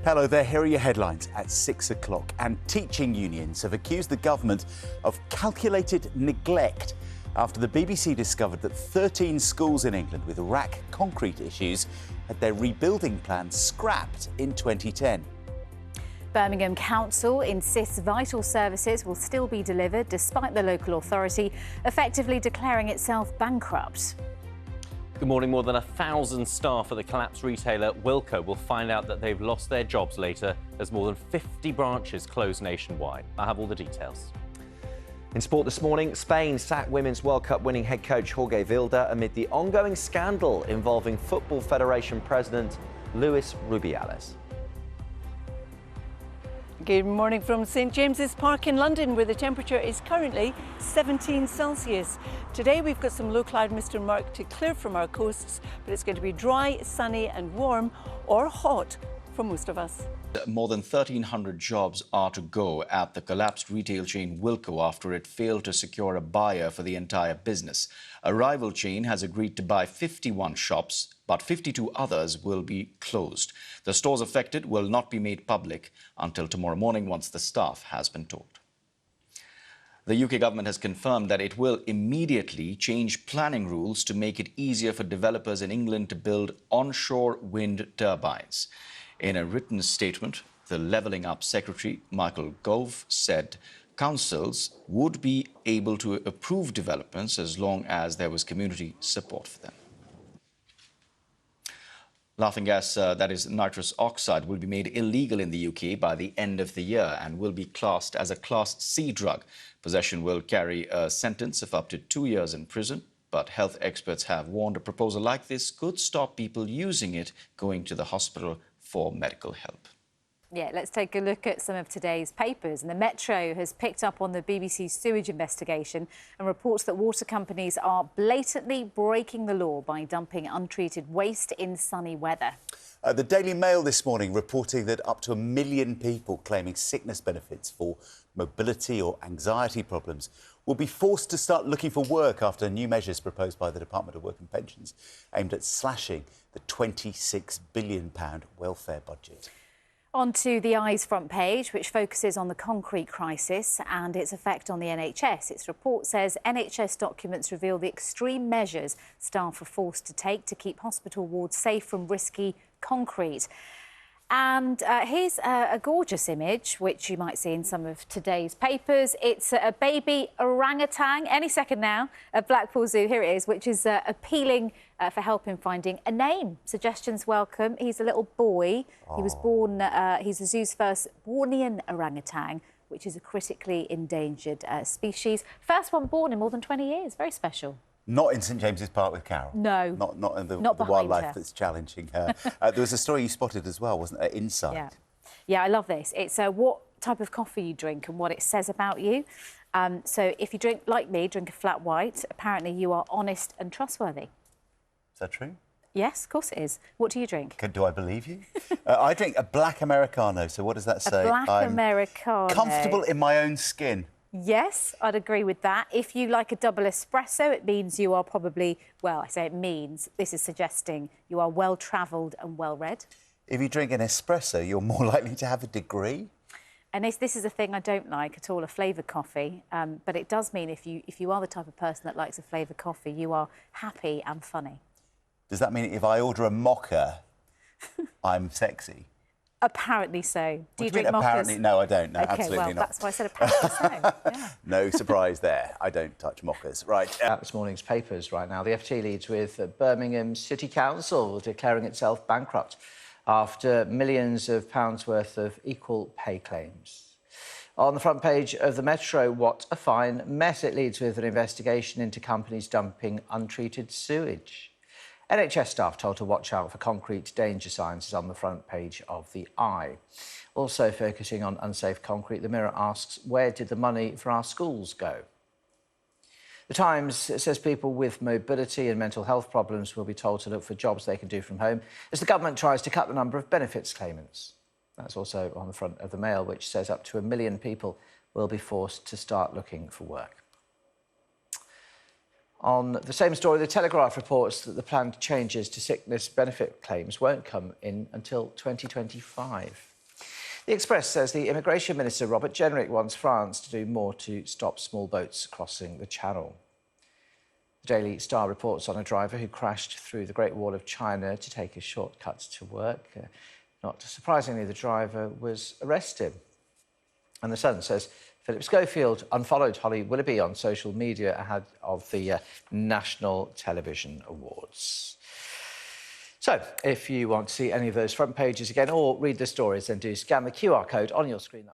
Hello there, here are your headlines at 6 o'clock. And teaching unions have accused the government of calculated neglect after the BBC discovered that 13 schools in England with rack concrete issues had their rebuilding plans scrapped in 2010. Birmingham Council insists vital services will still be delivered despite the local authority effectively declaring itself bankrupt. Good morning. More than 1,000 staff at the collapsed retailer Wilko will find out that they've lost their jobs later as more than 50 branches close nationwide. I have all the details. In sport this morning, Spain sacked Women's World Cup winning head coach Jorge Vilda amid the ongoing scandal involving Football Federation President Luis Rubiales. Good morning from St James's Park in London, where the temperature is currently 17 Celsius. Today we've got some low cloud mist and murk to clear from our coasts, but it's going to be dry, sunny and warm, or hot for most of us. More than 1,300 jobs are to go at the collapsed retail chain Wilko after it failed to secure a buyer for the entire business. A rival chain has agreed to buy 51 shops, but 52 others will be closed. The stores affected will not be made public until tomorrow morning once the staff has been told. The UK government has confirmed that it will immediately change planning rules to make it easier for developers in England to build onshore wind turbines. In a written statement, the Levelling Up Secretary, Michael Gove, said councils would be able to approve developments as long as there was community support for them. Laughing gas, that is nitrous oxide, will be made illegal in the UK by the end of the year and will be classed as a Class C drug. Possession will carry a sentence of up to 2 years in prison, but health experts have warned a proposal like this could stop people using it going to the hospital for medical help. Yeah, let's take a look at some of today's papers. And the Metro has picked up on the BBC's sewage investigation and reports that water companies are blatantly breaking the law by dumping untreated waste in sunny weather. The Daily Mail this morning reporting that up to 1 million people claiming sickness benefits for mobility or anxiety problems will be forced to start looking for work after new measures proposed by the Department of Work and Pensions aimed at slashing the £26 billion welfare budget. On to the Eye's front page, which focuses on the concrete crisis and its effect on the NHS. Its report says NHS documents reveal the extreme measures staff are forced to take to keep hospital wards safe from risky concrete. And here's a gorgeous image, which you might see in some of today's papers. It's a baby orangutan, any second now, at Blackpool Zoo. Here it is, which is appealing for help in finding a name. Suggestions welcome. He's a little boy. Oh. He was born, he's the zoo's first Bornean orangutan, which is a critically endangered species. First one born in more than 20 years. Very special. Not in St James's Park with Carol. No. Not in the behind wildlife her. that's challenging her. There was a story you spotted as well, wasn't there? Inside. Yeah, I love this. It's what type of coffee you drink and what it says about you. So if you drink, like me, drink a flat white, apparently you are honest and trustworthy. Is that true? Yes, of course it is. What do you drink? Do I believe you? I drink a black Americano, so what does that say? A black Americano. Comfortable in my own skin. Yes, I'd agree with that. If you like a double espresso, it means you are probably, well, I say it means, this is suggesting you are well-travelled and well-read. If you drink an espresso, you're more likely to have a degree. And this is a thing I don't like at all, a flavoured coffee. But it does mean if you are the type of person that likes a flavoured coffee, you are happy and funny. Does that mean if I order a mocha, I'm sexy? Apparently so. Do you drink mochas? Apparently, no, I don't. No, okay, absolutely well, not. That's why I said apparently so. Yeah. No surprise there. I don't touch mochas. Right. This morning's papers right now. The FT leads with Birmingham City Council declaring itself bankrupt after millions of pounds worth of equal pay claims. On the front page of the Metro, what a fine mess. It leads with an investigation into companies dumping untreated sewage. NHS staff told to watch out for concrete danger signs is on the front page of the Eye. Also focusing on unsafe concrete, the Mirror asks, where did the money for our schools go? The Times says people with mobility and mental health problems will be told to look for jobs they can do from home as the government tries to cut the number of benefits claimants. That's also on the front of the Mail, which says up to 1 million people will be forced to start looking for work. On the same story, the Telegraph reports that the planned changes to sickness benefit claims won't come in until 2025. The Express says the Immigration Minister, Robert Jenrick, wants France to do more to stop small boats crossing the Channel. The Daily Star reports on a driver who crashed through the Great Wall of China to take a shortcut to work. Not surprisingly, the driver was arrested. And The Sun says Philip Schofield unfollowed Holly Willoughby on social media ahead of the National Television Awards. So, if you want to see any of those front pages again or read the stories, then do scan the QR code on your screen.